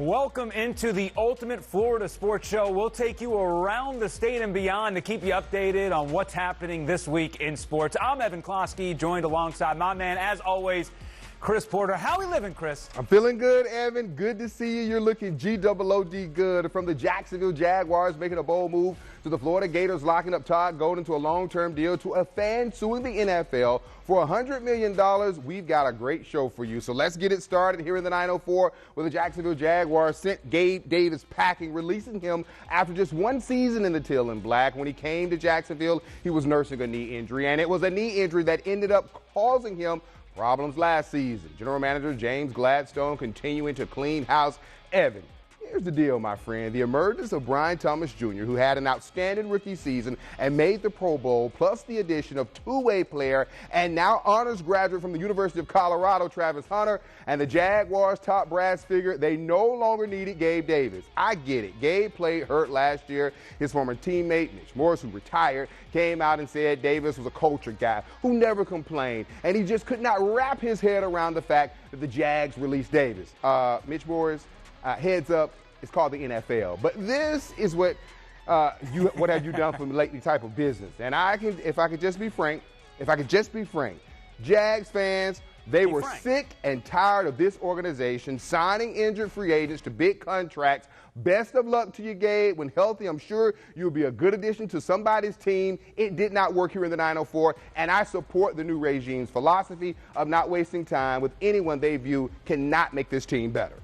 Welcome into the Ultimate Florida Sports Show. We'll take you around the state and beyond to keep you updated on what's happening this week in sports. I'm Evan Closky, joined alongside my man, as always, Chris Porter. How we living, Chris? I'm feeling good, Evan. Good to see you. You're looking G-O-O-D good. From the Jacksonville Jaguars making a bold move to the Florida Gators locking up Todd Golden to a long-term deal to a fan suing the NFL for $100 million. We've got a great show for you. So let's get it started here in the 904 where the Jacksonville Jaguars sent Gabe Davis packing, releasing him after just one season in the teal and black. When he came to Jacksonville, he was nursing a knee injury, and it was a knee injury that ended up causing him problems last season. General Manager James Gladstone continuing to clean house. Evan, here's the deal, my friend. The emergence of Brian Thomas Jr., who had an outstanding rookie season and made the Pro Bowl, plus the addition of two-way player and now honors graduate from the University of Colorado, Travis Hunter, and the Jaguars' top brass figure, they no longer needed Gabe Davis. I get it. Gabe played hurt last year. His former teammate, Mitch Morris, who retired, came out and said Davis was a culture guy who never complained, and he just could not wrap his head around the fact that the Jags released Davis. Mitch Morris, heads up, it's called the NFL. But this is what what have you done for me lately type of business. And if I could just be frank, Jags fans, they were sick and tired of this organization signing injured free agents to big contracts. Best of luck to you, Gabe. When healthy, I'm sure you'll be a good addition to somebody's team. It did not work here in the 904, and I support the new regime's philosophy of not wasting time with anyone they view cannot make this team better.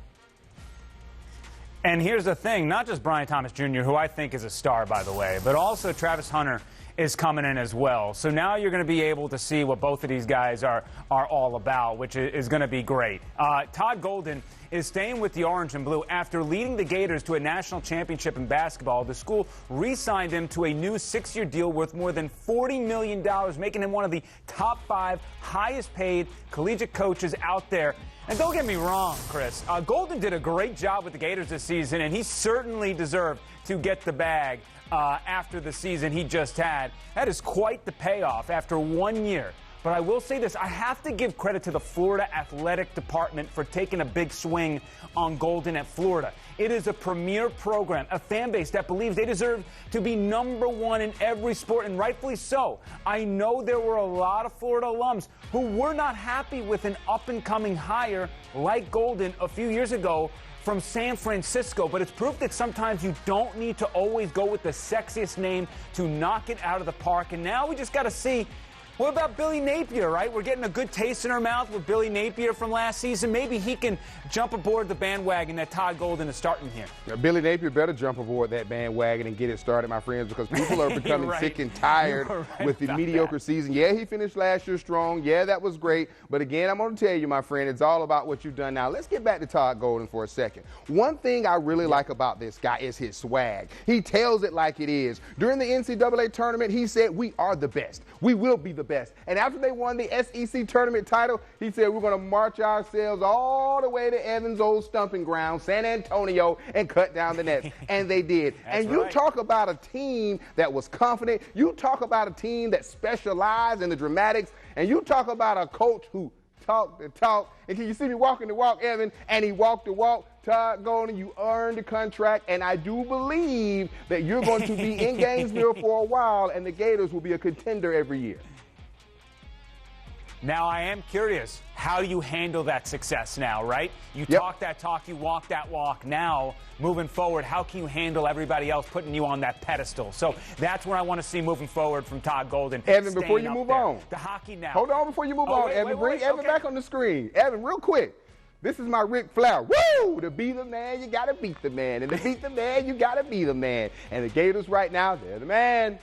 And here's the thing, not just Brian Thomas Jr., who I think is a star, by the way, but also Travis Hunter is coming in as well. So now you're going to be able to see what both of these guys are all about, which is going to be great. Todd Golden is staying with the Orange and Blue after leading the Gators to a national championship in basketball. The school re-signed him to a new 6-year deal worth more than $40 million, making him one of the top 5 highest-paid collegiate coaches out there. And don't get me wrong, Chris, Golden did a great job with the Gators this season, and he certainly deserved to get the bag after the season he just had. That is quite the payoff after 1 year. But I will say this, I have to give credit to the Florida Athletic Department for taking a big swing on Golden at Florida. It is a premier program, a fan base that believes they deserve to be #1 in every sport, and rightfully so. I know there were a lot of Florida alums who were not happy with an up-and-coming hire like Golden a few years ago from San Francisco, but it's proof that sometimes you don't need to always go with the sexiest name to knock it out of the park. And now we just got to see, what about Billy Napier, right? We're getting a good taste in our mouth with Billy Napier from last season. Maybe he can jump aboard the bandwagon that Todd Golden is starting here. Yeah, Billy Napier better jump aboard that bandwagon and get it started, my friends, because people are becoming sick and tired with the mediocre season. Yeah, he finished last year strong. Yeah, that was great. But again, I'm going to tell you, my friend, it's all about what you've done now. Let's get back to Todd Golden for a second. One thing I really like about this guy is his swag. He tells it like it is. During the NCAA tournament, he said, "We are the best. We will be the best." And after they won the SEC tournament title, he said, "We're going to march ourselves all the way to Evan's old stomping ground, San Antonio, and cut down the nets." And they did. And you talk about a team that was confident. You talk about a team that specialized in the dramatics. And you talk about a coach who talked the talk. And can you see me walking the walk, Evan? And he walked the walk. Todd Golden, you earned the contract, and I do believe that you're going to be in Gainesville for a while, and the Gators will be a contender every year. Now, I am curious, how do you handle that success now, right? You talk that talk, you walk that walk. Now, moving forward, how can you handle everybody else putting you on that pedestal? So that's what I want to see moving forward from Todd Golden. Evan, before you move on. The hockey now. Hold on before you move on, Evan. Bring Evan back on the screen. Evan, real quick. This is my Ric Flair. Woo! To be the man, you got to beat the man. And to beat the man, you got to be the man. And the Gators right now, they're the man.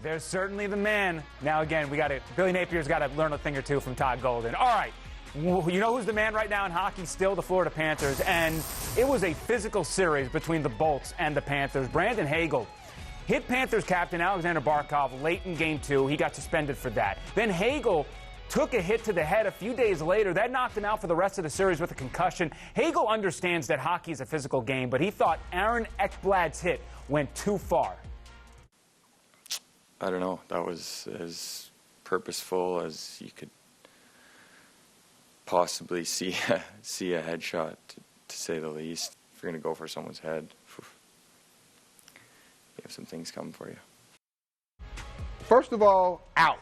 There's certainly the man. Now, again, Billy Napier's got to learn a thing or two from Todd Golden. All right. You know who's the man right now in hockey? Still the Florida Panthers. And it was a physical series between the Bolts and the Panthers. Brandon Hagel hit Panthers captain Alexander Barkov late in Game 2. He got suspended for that. Then Hagel took a hit to the head a few days later. That knocked him out for the rest of the series with a concussion. Hagel understands that hockey is a physical game, but he thought Aaron Ekblad's hit went too far. I don't know. That was as purposeful as you could possibly see a headshot to say the least. If you're going to go for someone's head, you have some things coming for you. First of all, ouch.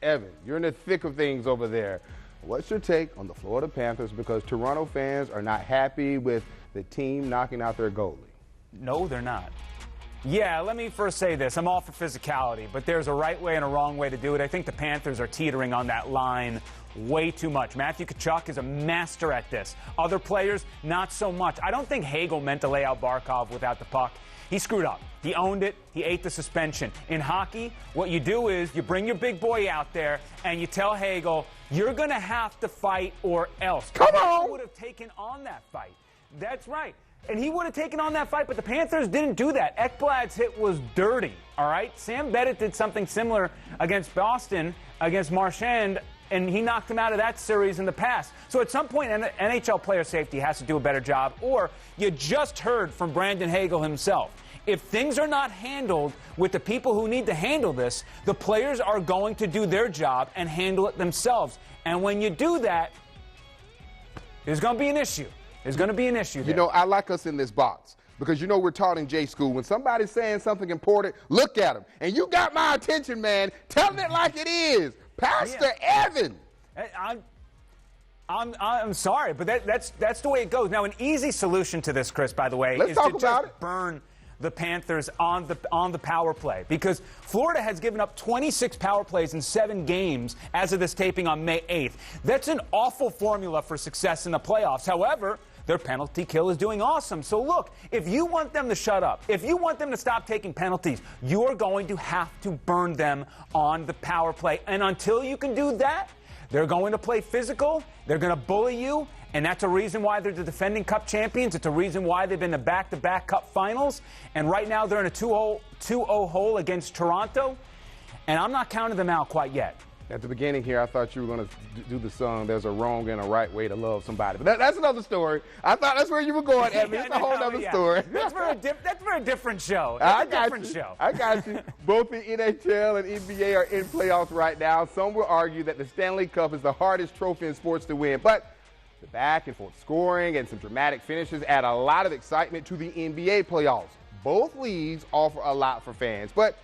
Evan, you're in the thick of things over there. What's your take on the Florida Panthers? Because Toronto fans are not happy with the team knocking out their goalie. No, they're not. Yeah, let me first say this. I'm all for physicality, but there's a right way and a wrong way to do it. I think the Panthers are teetering on that line way too much. Matthew Tkachuk is a master at this. Other players, not so much. I don't think Hagel meant to lay out Barkov without the puck. He screwed up. He owned it. He ate the suspension. In hockey, what you do is you bring your big boy out there and you tell Hagel, you're going to have to fight or else. Come on! He would have taken on that fight. That's right. And he would have taken on that fight, but the Panthers didn't do that. Ekblad's hit was dirty, all right? Sam Bennett did something similar against Boston, against Marchand, and he knocked him out of that series in the past. So at some point, NHL player safety has to do a better job, or you just heard from Brandon Hagel himself. If things are not handled with the people who need to handle this, the players are going to do their job and handle it themselves. And when you do that, there's going to be an issue. There's going to be an issue there. You know, I like us in this box because, you know, we're taught in J school. When somebody's saying something important, look at them. And you got my attention, man. Tell it like it is. Pastor Evan. I'm sorry, but that's the way it goes. Now, an easy solution to this, Chris, by the way, is to just burn the Panthers on the power play, because Florida has given up 26 power plays in 7 games as of this taping on May 8th. That's an awful formula for success in the playoffs. However, their penalty kill is doing awesome. So look, if you want them to shut up, if you want them to stop taking penalties, you're going to have to burn them on the power play. And until you can do that, they're going to play physical, they're going to bully you, and that's a reason why they're the defending Cup champions. It's a reason why they've been the back-to-back Cup finals. And right now they're in a 2-0 hole against Toronto, and I'm not counting them out quite yet. At the beginning here, I thought you were going to do the song, There's a Wrong and a Right Way to Love Somebody. But that's another story. I thought that's where you were going, Evan. It's a whole other story. That's for a different show. That's a different show. I got you. Both the NHL and NBA are in playoffs right now. Some will argue that the Stanley Cup is the hardest trophy in sports to win. But the back and forth scoring and some dramatic finishes add a lot of excitement to the NBA playoffs. Both leagues offer a lot for fans. But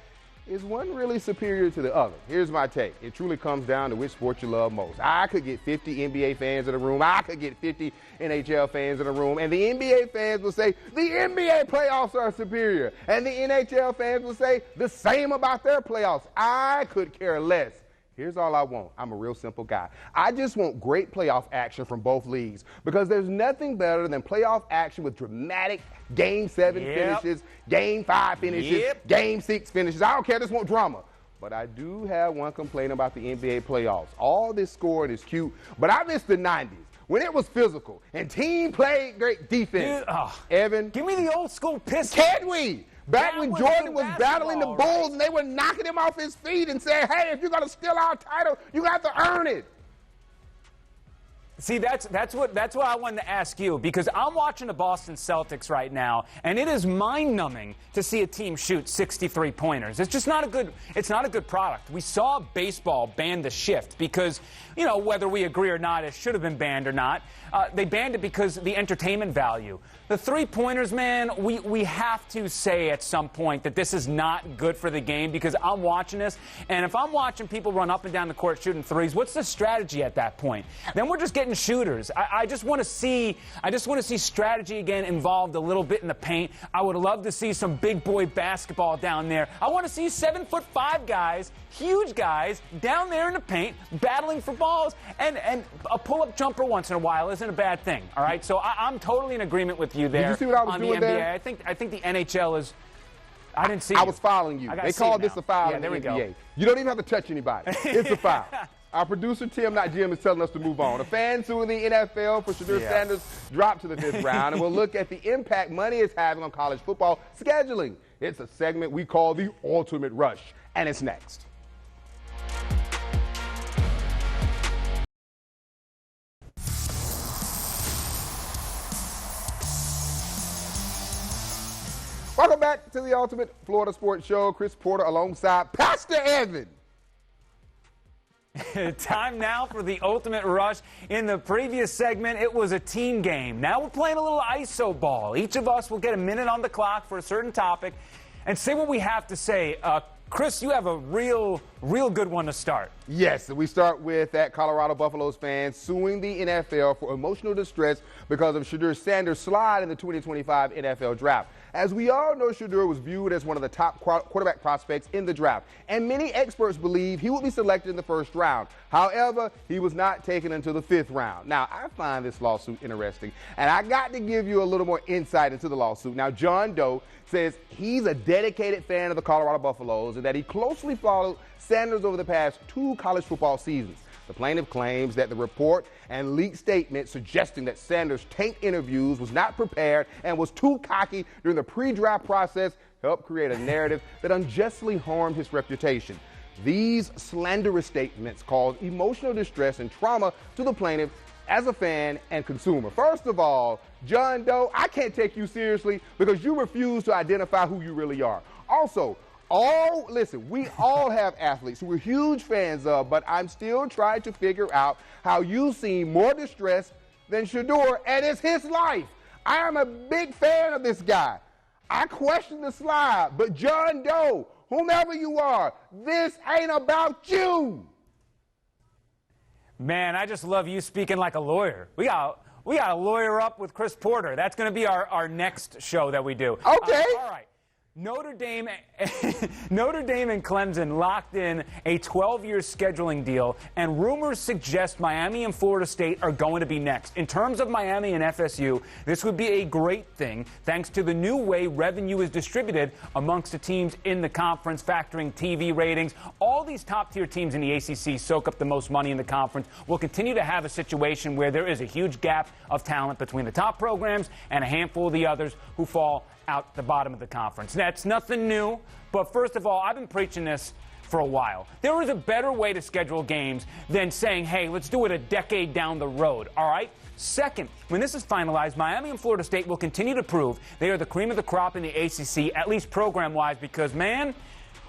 is one really superior to the other? Here's my take. It truly comes down to which sport you love most. I could get 50 NBA fans in a room. I could get 50 NHL fans in a room. And the NBA fans will say the NBA playoffs are superior. And the NHL fans will say the same about their playoffs. I could care less. Here's all I want. I'm a real simple guy. I just want great playoff action from both leagues, because there's nothing better than playoff action with dramatic Game 7 finishes, Game 5 finishes, Game 6 finishes. I don't care. I just want drama. But I do have one complaint about the NBA playoffs. All this scoring is cute, but I miss the 90s when it was physical and team played great defense. Evan, give me the old school pistol. Can we? Back when Jordan was battling the Bulls and they were knocking him off his feet and saying, hey, if you're going to steal our title, you got to earn it. See, that's what I wanted to ask you, because I'm watching the Boston Celtics right now, and it is mind-numbing to see a team shoot 63 pointers. It's just not a good product. We saw baseball ban the shift because, you know, whether we agree or not, it should have been banned or not. They banned it because of the entertainment value. The three-pointers, man, we have to say at some point that this is not good for the game, because I'm watching this, and if I'm watching people run up and down the court shooting threes, what's the strategy at that point? Then we're just getting shooters. I just want to see strategy again involved a little bit in the paint. I would love to see some big boy basketball down there. I want to see 7'5" guys, huge guys, down there in the paint battling for balls, and a pull-up jumper once in a while isn't a bad thing. All right, so I'm totally in agreement with you there. Did you see what I was doing on the NBA. there? I think the NHL is. I didn't see. I was fouling you. They called this a foul in the NBA. Go. You don't even have to touch anybody. It's a foul. Our producer, Tim, not Jim, is telling us to move on. A fan suing the NFL for Shadur Sanders dropped to the 5th round, and we'll look at the impact money is having on college football scheduling. It's a segment we call the Ultimate Rush, and it's next. Welcome back to the Ultimate Florida Sports Show. Chris Porter alongside Pastor Evan. Time now for the ultimate rush. In the previous segment, it was a team game. Now we're playing a little ISO ball. Each of us will get a minute on the clock for a certain topic and say what we have to say. Chris, you have a real good one to start. Yes, we start with that Colorado Buffaloes fan suing the NFL for emotional distress because of Shedeur Sanders' slide in the 2025 NFL draft. As we all know, Shedeur was viewed as one of the top quarterback prospects in the draft, and many experts believe he would be selected in the first round. However, he was not taken until the 5th round. Now, I find this lawsuit interesting, and I got to give you a little more insight into the lawsuit. Now, John Doe says he's a dedicated fan of the Colorado Buffaloes and that he closely followed Sanders over the past 2 college football seasons. The plaintiff claims that the report and leaked statement suggesting that Sanders' tanked interviews was not prepared and was too cocky during the pre-draft process helped create a narrative that unjustly harmed his reputation. These slanderous statements caused emotional distress and trauma to the plaintiff as a fan and consumer. First of all, John Doe, I can't take you seriously because you refuse to identify who you really are. Also, we all have athletes who we're huge fans of, but I'm still trying to figure out how you seem more distressed than Shedeur, and it's his life. I am a big fan of this guy. I question the slide, but John Doe, whomever you are, this ain't about you. Man, I just love you speaking like a lawyer. We got a lawyer up with Chris Porter. That's going to be our next show that we do. Okay. All right. Notre Dame and Clemson locked in a 12-year scheduling deal, and rumors suggest Miami and Florida State are going to be next. In terms of Miami and FSU, this would be a great thing thanks to the new way revenue is distributed amongst the teams in the conference, factoring TV ratings. All these top-tier teams in the ACC soak up the most money in the conference. We'll continue to have a situation where there is a huge gap of talent between the top programs and a handful of the others who fall out the bottom of the conference. That's nothing new, but first of all, I've been preaching this for a while. There is a better way to schedule games than saying, hey, let's do it a decade down the road, all right? Second, when this is finalized, Miami and Florida State will continue to prove they are the cream of the crop in the ACC, at least program-wise, because, man,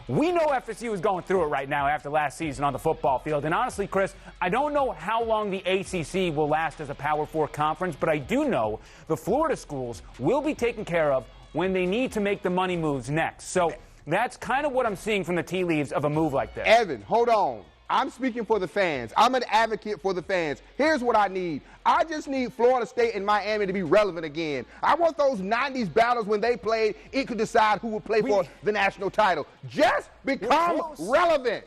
we know FSU is going through it right now after last season on the football field. And honestly, Chris, I don't know how long the ACC will last as a Power 4 conference, but I do know the Florida schools will be taken care of when they need to make the money moves next. So that's kind of what I'm seeing from the tea leaves of a move like this. Evan, hold on. I'm speaking for the fans. I'm an advocate for the fans. Here's what I need. I just need Florida State and Miami to be relevant again. I want those 90s battles when they played, it could decide who would play for the national title. Just become relevant.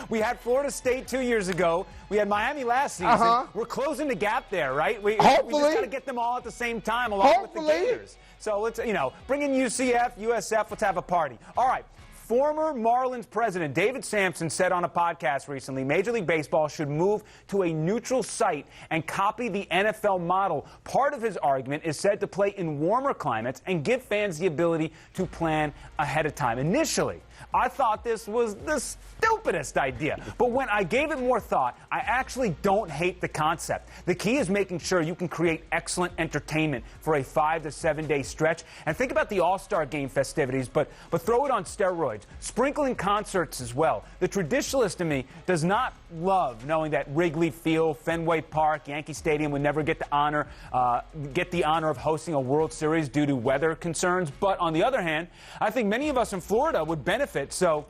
We had Florida State 2 years ago. We had Miami last season. We're closing the gap there, right? We just got to get them all at the same time along with the Gators. So let's, bring in UCF, USF. Let's have a party. All right. Former Marlins president David Sampson said on a podcast recently, Major League Baseball should move to a neutral site and copy the NFL model. Part of his argument is said to play in warmer climates and give fans the ability to plan ahead of time. Initially, I thought this was the stupidest idea. But when I gave it more thought, I actually don't hate the concept. The key is making sure you can create excellent entertainment for a 5 to 7 day stretch. And think about the All-Star Game festivities, but throw it on steroids. Sprinkle in concerts as well. The traditionalist in me does not love knowing that Wrigley Field, Fenway Park, Yankee Stadium would never get the honor of hosting a World Series due to weather concerns. But on the other hand, I think many of us in Florida would benefit. So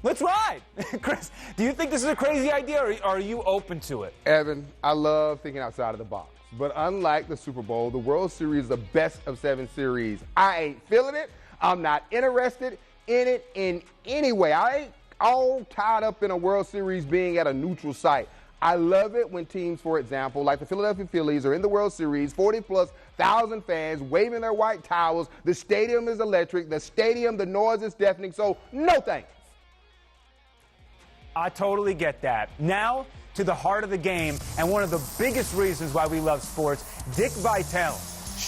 let's ride. Chris, do you think this is a crazy idea, or are you open to it? Evan, I love thinking outside of the box. But unlike the Super Bowl, the World Series is the best of 7 series. I ain't feeling it. I'm not interested in it in any way. I ain't all tied up in a World Series being at a neutral site. I love it when teams, for example, like the Philadelphia Phillies are in the World Series, 40,000+ fans waving their white towels. The stadium is electric. The noise is deafening. So no thanks. I totally get that. Now to the heart of the game and one of the biggest reasons why we love sports, Dick Vitale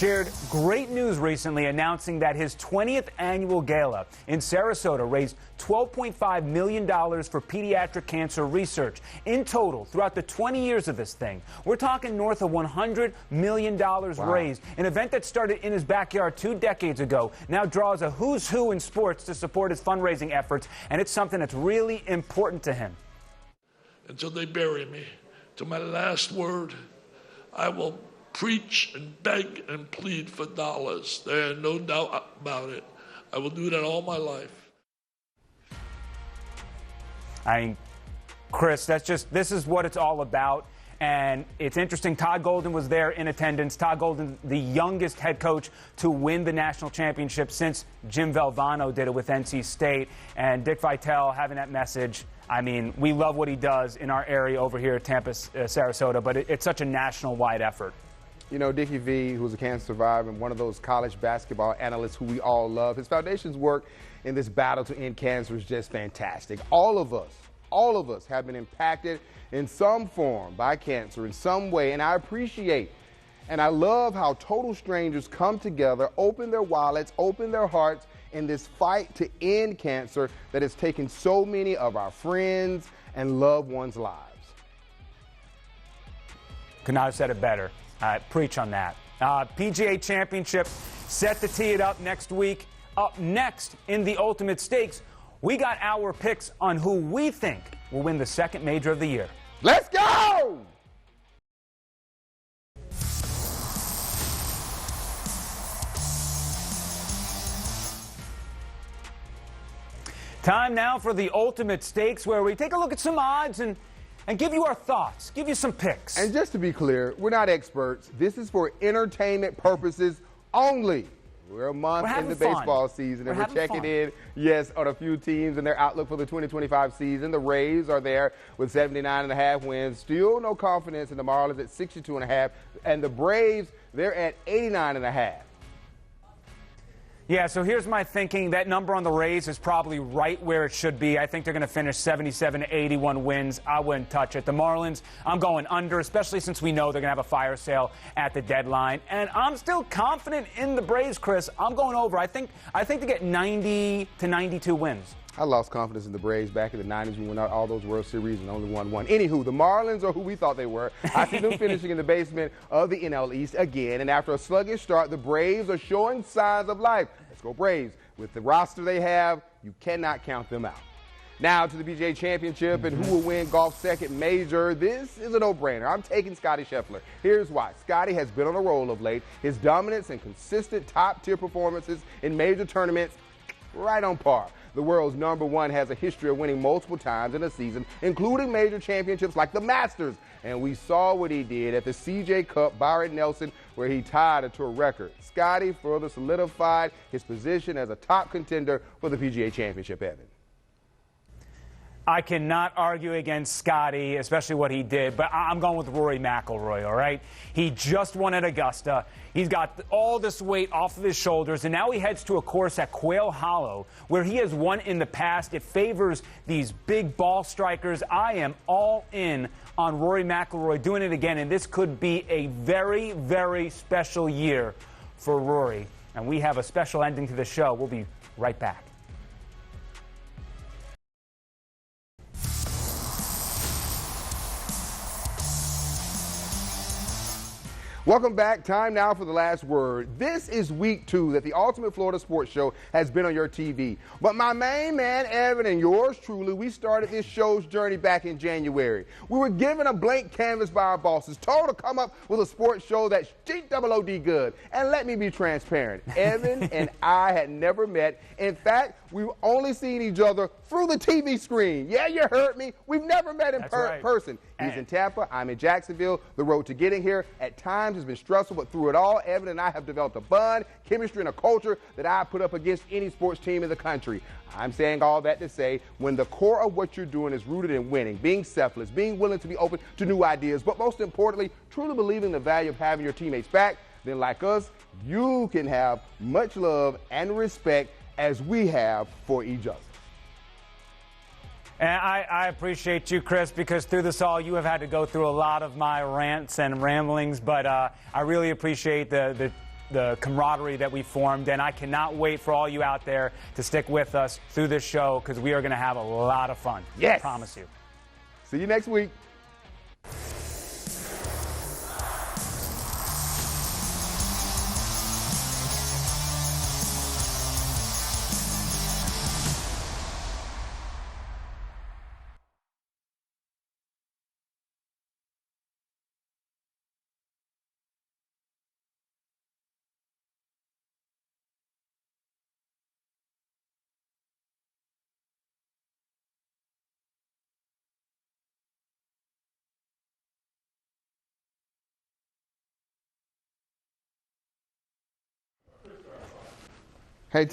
shared great news recently announcing that his 20th annual gala in Sarasota raised $12.5 million for pediatric cancer research. In total, throughout the 20 years of this thing, we're talking north of $100 million raised. An event that started in his backyard 2 decades ago now draws a who's who in sports to support his fundraising efforts, and it's something that's really important to him. Until they bury me, to my last word, I will preach and beg and plead for dollars. There is no doubt about it. I will do that all my life. I mean, Chris, this is what it's all about. And it's interesting, Todd Golden was there in attendance. Todd Golden, the youngest head coach to win the national championship since Jim Valvano did it with NC State. And Dick Vitale having that message. I mean, we love what he does in our area over here at Tampa, Sarasota, but it's such a national-wide effort. You know, Dickie V, who's a cancer survivor and one of those college basketball analysts who we all love, his foundation's work in this battle to end cancer is just fantastic. All of us have been impacted in some form by cancer in some way, and I appreciate and I love how total strangers come together, open their wallets, open their hearts in this fight to end cancer that has taken so many of our friends and loved ones' lives. Could not have said it better. Preach on that. PGA Championship set to tee it up next week. Up next in the Ultimate Stakes, we got our picks on who we think will win the second major of the year. Let's go! Time now for the Ultimate Stakes, where we take a look at some odds and give you our thoughts, give you some picks. And just to be clear, we're not experts. This is for entertainment purposes only. We're a month into baseball season, and we're checking in, yes, on a few teams and their outlook for the 2025 season. The Rays are there with 79.5 wins. Still no confidence in the Marlins at 62.5. And the Braves, they're at 89.5. Yeah, so here's my thinking. That number on the Rays is probably right where it should be. I think they're going to finish 77 to 81 wins. I wouldn't touch it. The Marlins, I'm going under, especially since we know they're going to have a fire sale at the deadline. And I'm still confident in the Braves, Chris. I'm going over. I think to get 90 to 92 wins. I lost confidence in the Braves back in the 90s. We won out all those World Series and only won one. Anywho, the Marlins are who we thought they were. I see them finishing in the basement of the NL East again. And after a sluggish start, the Braves are showing signs of life. Let's go Braves. With the roster they have, you cannot count them out. Now to the PGA Championship and who will win golf's second major. This is a no-brainer. I'm taking Scottie Scheffler. Here's why. Scottie has been on a roll of late. His dominance and consistent top-tier performances in major tournaments, right on par. The world's #1 has a history of winning multiple times in a season, including major championships like the Masters. And we saw what he did at the CJ Cup, Byron Nelson, where he tied a tour record. Scottie further solidified his position as a top contender for the PGA Championship, Evan. I cannot argue against Scottie, especially what he did, but I'm going with Rory McIlroy, all right? He just won at Augusta. He's got all this weight off of his shoulders, and now he heads to a course at Quail Hollow, where he has won in the past. It favors these big ball strikers. I am all in on Rory McIlroy doing it again, and this could be a very, very special year for Rory. And we have a special ending to the show. We'll be right back. Welcome back. Time now for the last word. This is week 2 that the Ultimate Florida Sports Show has been on your TV. But my main man, Evan, and yours truly, we started this show's journey back in January. We were given a blank canvas by our bosses, told to come up with a sports show that's G-double-O-D good. And let me be transparent. Evan and I had never met. In fact, we've only seen each other through the TV screen. Yeah, you heard me. We've never met in person. He's in Tampa. I'm in Jacksonville. The road to getting here at times has been stressful, but through it all, Evan and I have developed a bond, chemistry, and a culture that I put up against any sports team in the country. I'm saying all that to say, when the core of what you're doing is rooted in winning, being selfless, being willing to be open to new ideas, but most importantly, truly believing the value of having your teammates back, then like us, you can have much love and respect as we have for each other. And I appreciate you, Chris, because through this all, you have had to go through a lot of my rants and ramblings, but I really appreciate the the camaraderie that we formed, and I cannot wait for all you out there to stick with us through this show because we are going to have a lot of fun. Yes. I promise you. See you next week.